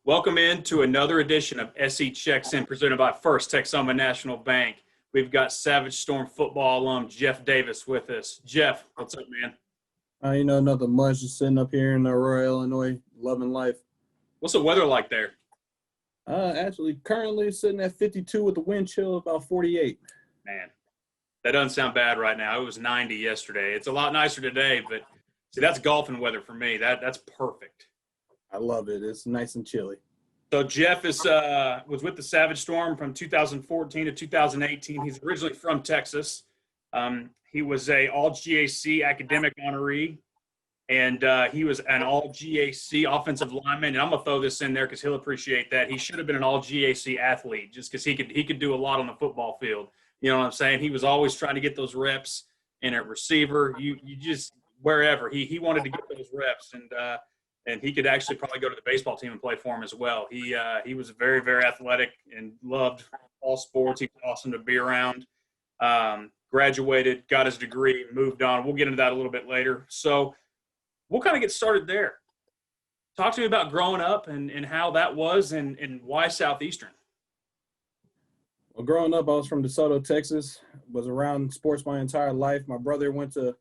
Welcome in to another edition of SE Checks In presented by First Texoma National Bank. We've got Savage Storm football alum Geoff Davis with us. Geoff, what's up, man? Nothing much. Just sitting up here in Aurora, Illinois, loving life. What's the weather like there? Actually, currently sitting at 52 with the wind chill about 48. Man, that doesn't sound bad right now. It was 90 yesterday. It's a lot nicer today, but see, that's golfing weather for me. That's perfect. I love it. It's nice and chilly. So Geoff was with the Savage Storm from 2014 to 2018. He's originally from Texas. He was a All-GAC academic honoree, and he was an All-GAC offensive lineman. And I'm gonna throw this in there because he'll appreciate that. He should have been an All-GAC athlete just because he could do a lot on the football field. You know what I'm saying? He was always trying to get those reps. And at receiver, you just wherever he wanted to get those reps, and he could actually probably go to the baseball team and play for him as well. He was very, very athletic and loved all sports. He was awesome to be around. Graduated, got his degree, moved on. We'll get into that a little bit later. So we'll kind of get started there. Talk to me about growing up and how that was and why Southeastern. Well, growing up, I was from DeSoto, Texas. Was around sports my entire life. My brother went to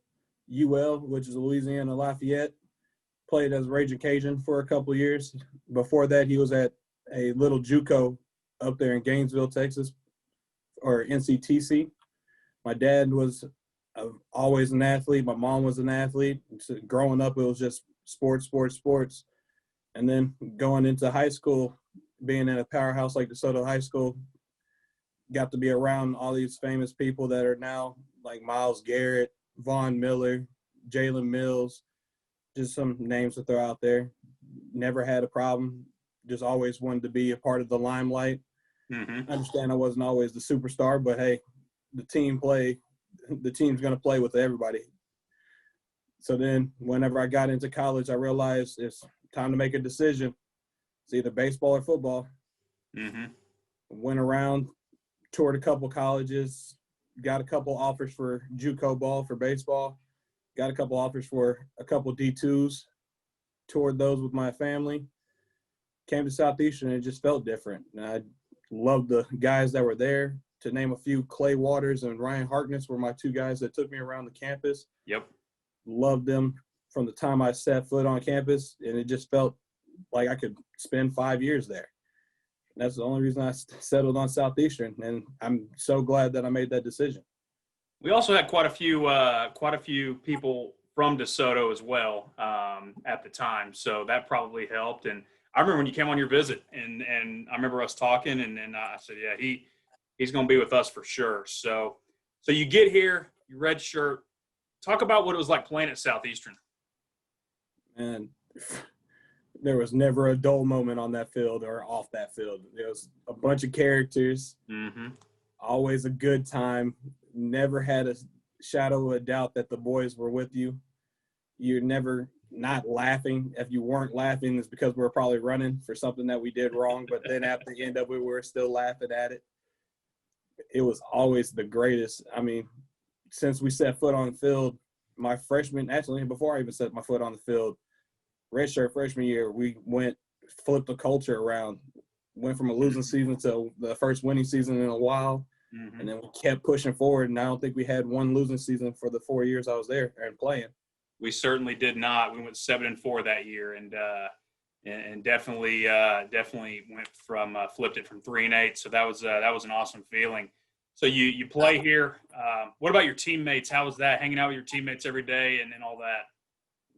UL, which is Louisiana Lafayette. Played as Raging Cajun for a couple of years. Before that, he was at a little JUCO up there in Gainesville, Texas, or NCTC. My dad was always an athlete. My mom was an athlete. So growing up, it was just sports. And then going into high school, being in a powerhouse like DeSoto High School, got to be around all these famous people that are now like Myles Garrett, Von Miller, Jalen Mills, just some names to throw out there. Never had a problem. Just always wanted to be a part of the limelight. Mm-hmm. I understand I wasn't always the superstar, but hey, the team's going to play with everybody. So then whenever I got into college, I realized it's time to make a decision. It's either baseball or football. Mm-hmm. Went around, toured a couple colleges, got a couple offers for JUCO ball for baseball. Got a couple offers for a couple D2s, toured those with my family, came to Southeastern, and it just felt different. And I loved the guys that were there. To name a few, Clay Waters and Ryan Harkness were my two guys that took me around the campus. Yep. Loved them from the time I set foot on campus, and it just felt like I could spend 5 years there. And that's the only reason I settled on Southeastern, and I'm so glad that I made that decision. We also had quite a few people from DeSoto as well at the time, so that probably helped. And I remember when you came on your visit, and I remember us talking, and I said, yeah, he's going to be with us for sure. So you get here, you red shirt. Talk about what it was like playing at Southeastern. And there was never a dull moment on that field or off that field. There was a bunch of characters. Mm-hmm. Always a good time. Never had a shadow of a doubt that the boys were with you. You're never not laughing. If you weren't laughing, it's because we were probably running for something that we did wrong. But then at the end of it, we were still laughing at it. It was always the greatest. I mean, since we set foot on the field, my freshman, actually before I even set my foot on the field, redshirt freshman year, we flipped the culture around. Went from a losing season to the first winning season in a while. Mm-hmm. And then we kept pushing forward, and I don't think we had one losing season for the 4 years I was there and playing. We certainly did not. We went 7-4 that year, and definitely went from flipped it from 3-8. So that was an awesome feeling. So you play here. What about your teammates? How was that, hanging out with your teammates every day and all that?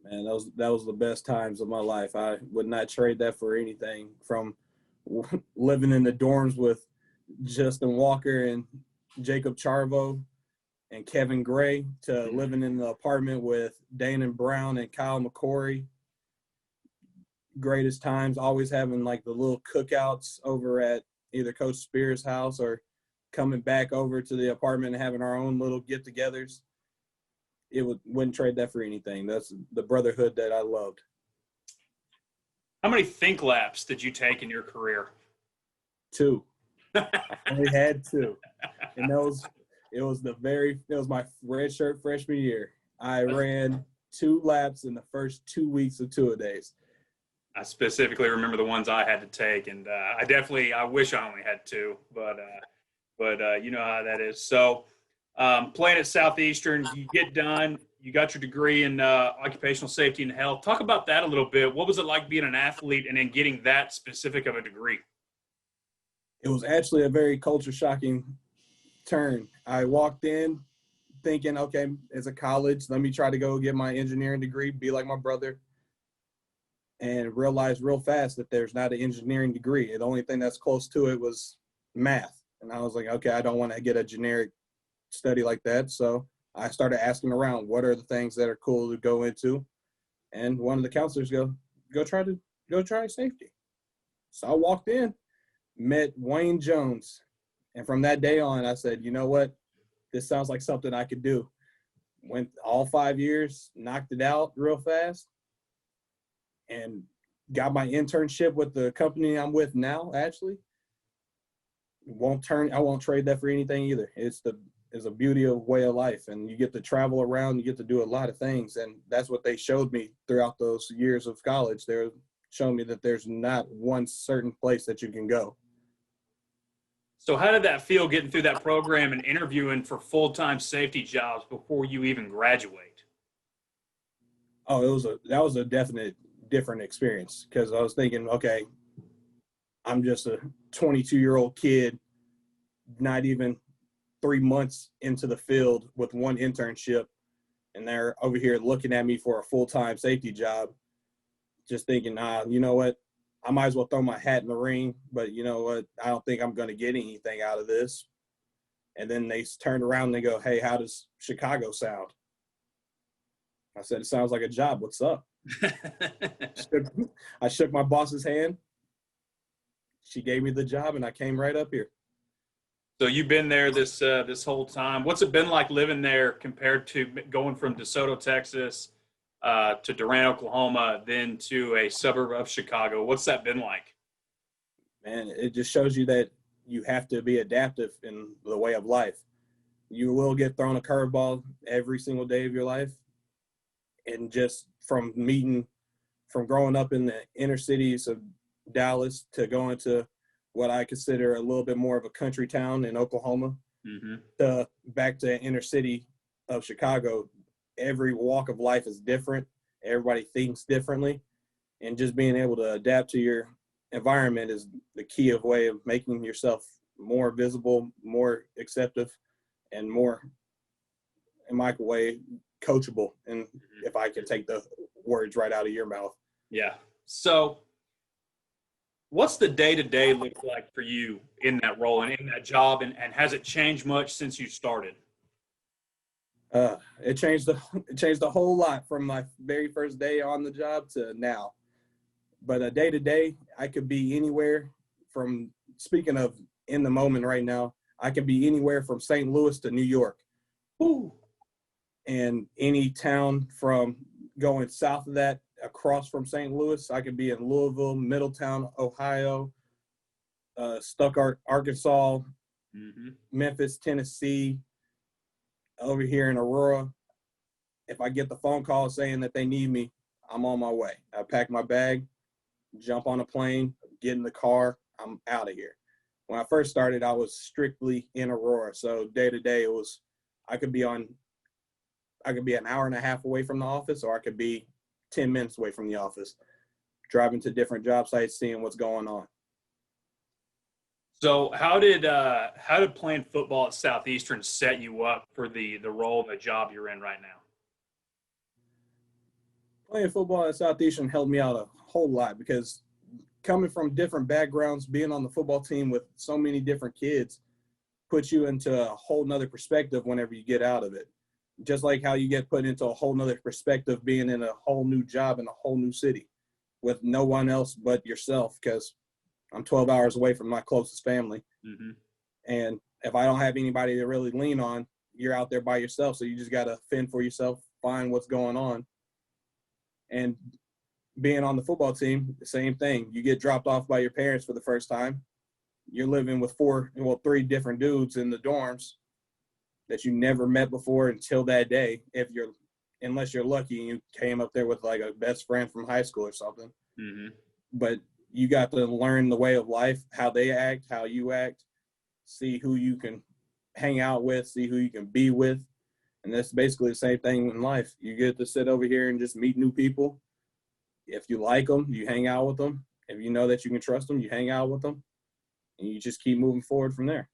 Man, that was the best times of my life. I would not trade that for anything. From living in the dorms with Justin Walker and Jacob Charvo and Kevin Gray to living in the apartment with Dana Brown and Kyle McCory. Greatest times, always having like the little cookouts over at either Coach Spears' house or coming back over to the apartment and having our own little get-togethers. Wouldn't trade that for anything. That's the brotherhood that I loved. How many think laps did you take in your career? 2. I only had 2. And it was my red shirt freshman year. I ran 2 laps in the first 2 weeks of two-a-days. I specifically remember the ones I had to take, and I wish I only had two, but you know how that is. So, playing at Southeastern, you get done, you got your degree in occupational safety and health. Talk about that a little bit. What was it like being an athlete and then getting that specific of a degree? It was actually a very culture shocking turn. I walked in thinking, okay, it's a college. Let me try to go get my engineering degree, be like my brother, and realized real fast that there's not an engineering degree. The only thing that's close to it was math. And I was like, okay, I don't want to get a generic study like that. So I started asking around, what are the things that are cool to go into? And one of the counselors go try safety. So I walked in, met Wayne Jones. And from that day on, I said, you know what? This sounds like something I could do. Went all 5 years, knocked it out real fast, and got my internship with the company I'm with now, actually. I won't trade that for anything either. It's a beauty of way of life, and you get to travel around, you get to do a lot of things, and that's what they showed me throughout those years of college. They're showing me that there's not one certain place that you can go. So, how did that feel getting through that program and interviewing for full-time safety jobs before you even graduate? Oh, that was a definite different experience, because I was thinking, okay, I'm just a 22-year-old kid, not even 3 months into the field with one internship, and they're over here looking at me for a full-time safety job, just thinking, you know what, I might as well throw my hat in the ring, but you know what, I don't think I'm going to get anything out of this. And then they turned around and they go, hey, how does Chicago sound? I said, it sounds like a job. What's up? I shook my boss's hand. She gave me the job, and I came right up here. So you've been there this whole time. What's it been like living there compared to going from DeSoto, Texas, to Durant, Oklahoma, then to a suburb of Chicago? What's that been like? Man, it just shows you that you have to be adaptive in the way of life. You will get thrown a curveball every single day of your life. And just from growing up in the inner cities of Dallas to going to what I consider a little bit more of a country town in Oklahoma, to back to inner city of Chicago, every walk of life is different. Everybody thinks differently. And just being able to adapt to your environment is the key of way of making yourself more visible, more acceptive, and more, in my way, coachable. And if I can take the words right out of your mouth. Yeah. So what's the day-to-day look like for you in that role and in that job, and has it changed much since you started? It changed a whole lot from my very first day on the job to now. But a day-to-day, I could be anywhere from, speaking of in the moment right now, I could be anywhere from St. Louis to New York. Ooh. And any town from going south of that, across from St. Louis, I could be in Louisville, Middletown, Ohio, Stuttgart, Arkansas, Memphis, Tennessee, over here in Aurora. If I get the phone call saying that they need me, I'm on my way. I pack my bag, jump on a plane, get in the car, I'm out of here. When I first started, I was strictly in Aurora. So day to day, I could be an hour and a half away from the office, or I could be 10 minutes away from the office, driving to different job sites, seeing what's going on. So how did playing football at Southeastern set you up for the role, the job you're in right now? Playing football at Southeastern helped me out a whole lot, because coming from different backgrounds, being on the football team with so many different kids puts you into a whole nother perspective whenever you get out of it. Just like how you get put into a whole nother perspective being in a whole new job in a whole new city with no one else but yourself, because I'm 12 hours away from my closest family. And if I don't have anybody to really lean on, you're out there by yourself. So you just got to fend for yourself, find what's going on. And being on the football team, the same thing. You get dropped off by your parents for the first time. You're living with three different dudes in the dorms that you never met before until that day, unless you're lucky and you came up there with like a best friend from high school or something. but you got to learn the way of life, how they act, how you act, see who you can hang out with, see who you can be with. And that's basically the same thing in life. You get to sit over here and just meet new people. If you like them, you hang out with them. If you know that you can trust them, you hang out with them. And you just keep moving forward from there.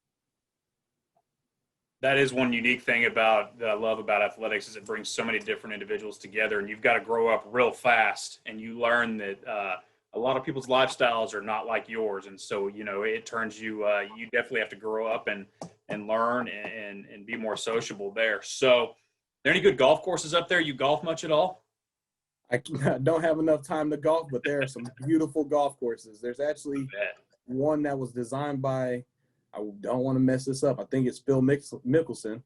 That is one unique thing about that I love about athletics is it brings so many different individuals together, and you've got to grow up real fast, and you learn that a lot of people's lifestyles are not like yours, and so it turns you. You definitely have to grow up and learn and be more sociable there. So, are there any good golf courses up there? You golf much at all? I don't have enough time to golf, but there are some beautiful golf courses. There's actually one that was designed by, I don't want to mess this up, I think it's Phil Mickelson.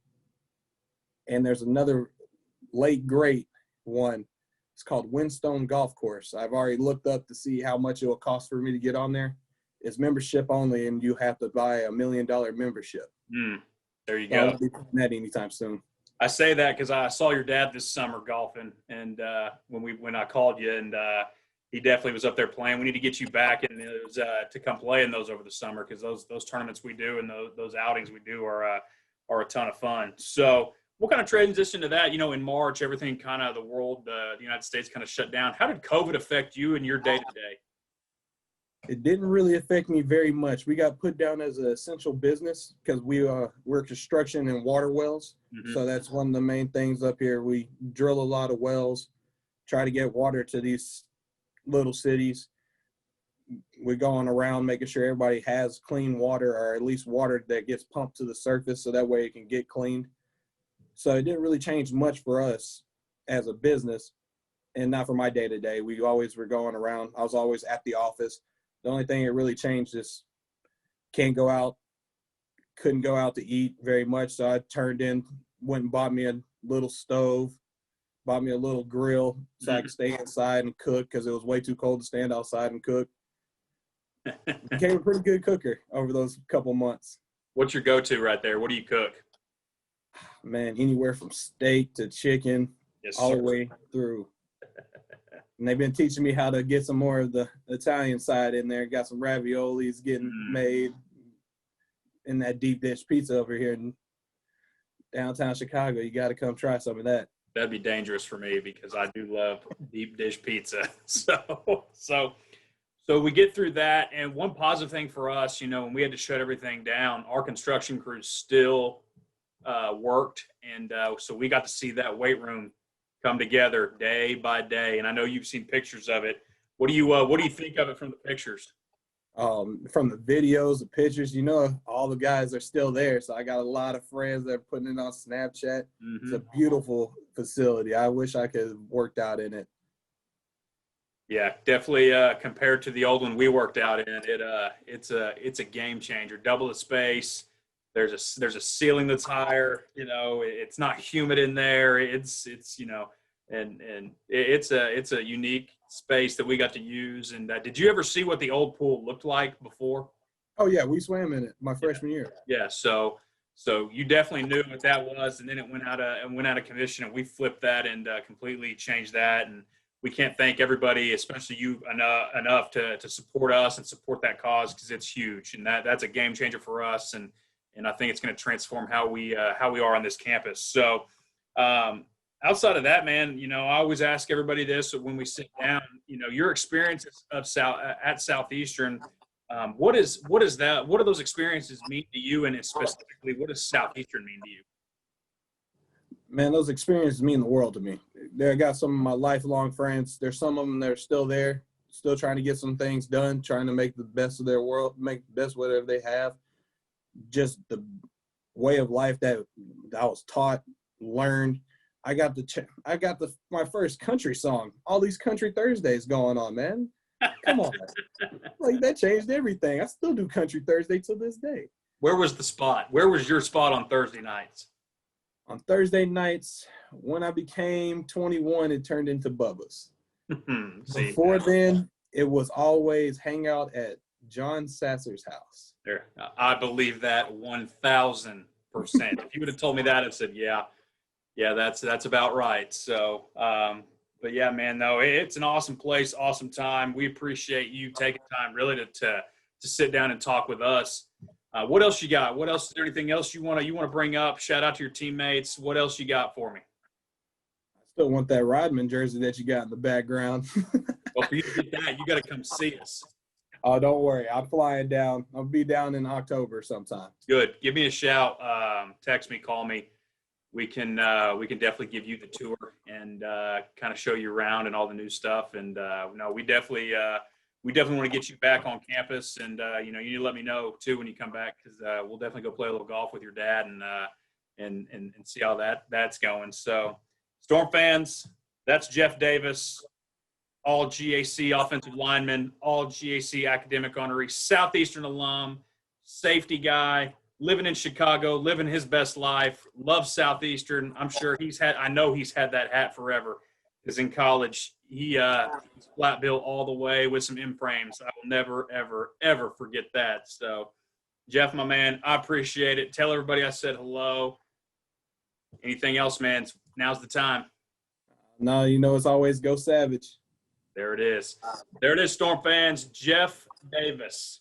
And there's another late great one. It's called Windstone Golf Course. I've already looked up to see how much it will cost for me to get on there. It's membership only, and you have to buy $1 million membership. There you So I go. won't be doing that anytime soon. I say that because I saw your dad this summer golfing, and when I called you, and he definitely was up there playing. We need to get you back and to come play in those over the summer because those tournaments we do and those outings we do are a ton of fun. So we'll kind of transition to that. In March, everything kind of the world, the United States kind of shut down. How did COVID affect you and your day to day? It didn't really affect me very much. We got put down as an essential business because we're construction and water wells. Mm-hmm. So that's one of the main things up here. We drill a lot of wells, try to get water to these little cities. We're going around making sure everybody has clean water, or at least water that gets pumped to the surface so that way it can get cleaned. So it didn't really change much for us as a business, and not for my day-to-day. We always were going around. I was always at the office. The only thing that really changed is couldn't go out to eat very much. So I went and bought me a little stove, bought me a little grill so I could stay inside and cook because it was way too cold to stand outside and cook. Became a pretty good cooker over those couple months. What's your go-to right there? What do you cook? Man, anywhere from steak to chicken, all the way through. And they've been teaching me how to get some more of the Italian side in there. Got some raviolis getting made in that deep dish pizza over here in downtown Chicago. You got to come try some of that. That'd be dangerous for me because I do love deep dish pizza. So we get through that. And one positive thing for us, when we had to shut everything down, our construction crews still worked. And so we got to see that weight room come together day by day. And I know you've seen pictures of it. What do you think of it from the pictures? From the videos, the pictures, all the guys are still there. So I got a lot of friends that are putting it on Snapchat. Mm-hmm. It's a beautiful facility. I wish I could have worked out in it. Yeah, definitely. Compared to the old one we worked out in, it's a game changer. Double the space. There's a ceiling that's higher. It's not humid in there. It's and it's a unique space that we got to use. And did you ever see what the old pool looked like before? Oh yeah, we swam in it my freshman year. Yeah, so you definitely knew what that was, and then it went out of commission, and we flipped that and completely changed that. And we can't thank everybody, especially you, enough to support us and support that cause because it's huge, and that's a game changer for us. And I think it's going to transform how we are on this campus. So outside of that, man, I always ask everybody this when we sit down. Your experience at Southeastern. What is that? What do those experiences mean to you, and specifically, what does Southeastern mean to you? Man, those experiences mean the world to me. I got some of my lifelong friends. There's some of them that are still there, still trying to get some things done, trying to make the best of their world, make the best whatever they have. Just the way of life that I was taught, learned. I got my first country song. All these country Thursdays going on, man. Come on. Like, that changed everything. I still do country Thursday to this day. Where was the spot? Where was your spot on Thursday nights? On Thursday nights, when I became 21, it turned into Bubba's. Before then, it was always hang out at John Sasser's house. There, I believe that 1,000%. If you would have told me that, I'd said, yeah, that's about right. So But yeah, man, no, it's an awesome place, awesome time. We appreciate you taking time really to sit down and talk with us. What else you got? What else? Is there anything else you want to bring up? Shout out to your teammates. What else you got for me? I still want that Rodman jersey that you got in the background. Well, for you to get that, you got to come see us. Oh, don't worry. I'm flying down. I'll be down in October sometime. Good. Give me a shout. Text me, call me. We can definitely give you the tour and kind of show you around and all the new stuff. And no, we definitely want to get you back on campus. And you need to let me know too when you come back, because we'll definitely go play a little golf with your dad and see how that's going. So, Storm fans, that's Geoff Davis, all GAC offensive lineman, all GAC academic honoree, Southeastern alum, safety guy, living in Chicago, living his best life, loves Southeastern. I know he's had that hat forever, because in college, he's flat bill all the way with some M frames. I will never, ever, ever forget that. So, Geoff, my man, I appreciate it. Tell everybody I said hello. Anything else, man? Now's the time. No, it's always go Savage. There it is. There it is, Storm fans. Geoff Davis.